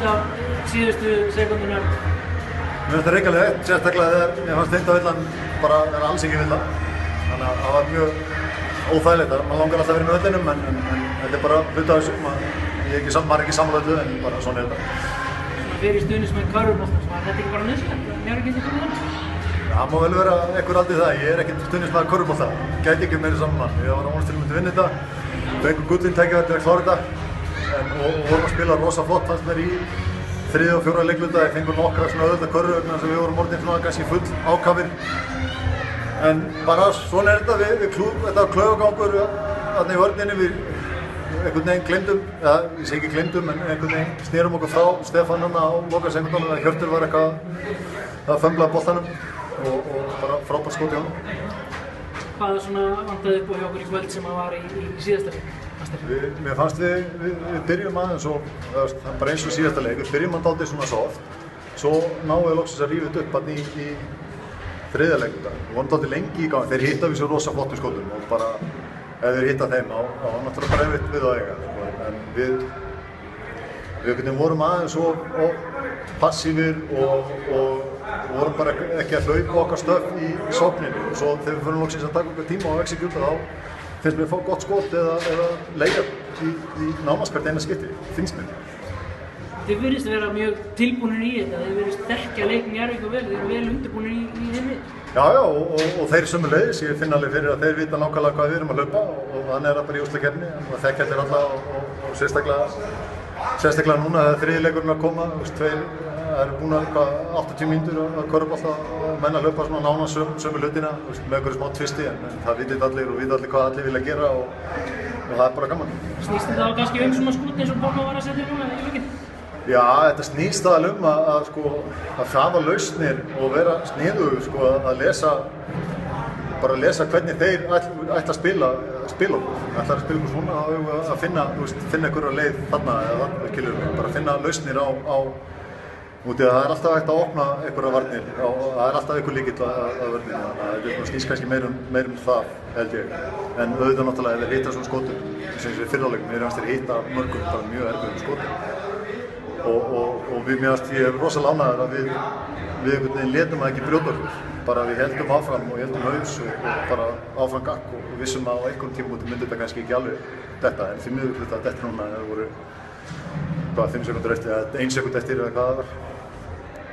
á síðustu sekúndunar? Mér finnst það hrikalega, sérstaklega þegar mér fannst Tindavilla bara vera alls ekki vilja. Þannig að það var mjög óþægilegt. Maður langar alltaf að vera með vellinum en þetta er bara hluti af þessu. Maður er ekki sammála en bara svona er þetta. Fyrir stuðningsmenn körfuboltans, var þetta ekki bara nauðsynlegt? Njarðvík geti komið þarna? Það má vel vera einhver aldrei það. Ég er ekkert stuðningsmaður körfubolta. Gæti ekki meira saman mann. Ég var að vonast til að myndi vinna þetta. Fengum gullin tækifæri til að klára þetta. Og vorum að spila rosa flott fannst mér í 3. og 4. leikluta. Ég fengum nokkra svona auðvitað körfu vegna þess að við vorum orðin svona kannski full ákafir. En bara svona er þetta. Þetta var klaufagangur þarna í vörninni. Við einhvern veginn gleymdum, ég segi ekki gleymdum, en einhvern veginn snerum okkur frá Stefán á lokasekúndunum að Hjörtur var eitthvað að fömbla boltanum og bara frábært skot í honum. Hvað svona vantaði upp á hjá okkur í kvöld sem að var í síðasta leik? Mér fannst við byrjum aðeins og bara eins og síðasta leik, við byrjum að dálítið svona soft, svo náum við loksins að rífa þetta upp hann í 3. leikluta. Við vorum dálítið lengi í gangi, þeir hitta við svo rosa flottum skotum og bara ef þeir hitta þeim á náttúrulega bara erfitt við að eiga, en við vorum aðeins og passífir og vorum bara ekki að hlaupa okkar stöf í sókninni og svo þegar við fyrir loksins að taka okkar tíma og exekjúta þá finnst mér að fá gott skot eða leika í nánast hvert eina skipti, finnst mér. Þið virðist vera mjög tilbúnir í þetta, þið virðist sterkja leikin Njarðvík og vel, þið eru vel undirbúnir í þeim við. Já, og þeir sömuleiðis, ég finn alveg fyrir að þeir vita nákvæmlega hvað við erum að hlaupa og þannig er það bara í úrslitakeppni og þekkja allir alla og sérstaklega núna þegar 3. leikurinn að koma, það eru búin að 80 mínútur að körfubolta og menn að hlaupa svona nánast sömu hlutina með einhverju smá tvisti en það vita allir og vita allir hvað allir vilja gera og það er bara gaman. Snýst þetta þá kannski svona skút eins og Bóma var að setja núna í lokin? Já, þetta snýst aðal að hraða lausnir og vera sniðugur að lesa hvernig þeir ætla að spila okkur. Ætla að spila okkur svona að finna einhverja leið þarna eða bara finna lausnir á úti að það er alltaf hægt að opna einhverja varnir og það er alltaf einhver líkill að vörnina. Það snýst kannski meir það held ég. En auðvitað náttúrulega ef þeir hitta svona skotum, sem við fyrirháleikum, við erum þeir hitta mörgum bara mjög erfiðum skotum. Og ég er rosalega ánægður að við einhvern veginn létum það ekki brjóta okkur. Bara við heldum áfram og heldum haus og bara áfram gakk og vissum að á einhverjum tímúti myndi þetta kannski ekki alveg detta. En því miður þetta dettur núna, það voru 5 sekúndur eftir eða 1 sekúnd eftir eða hvað það var.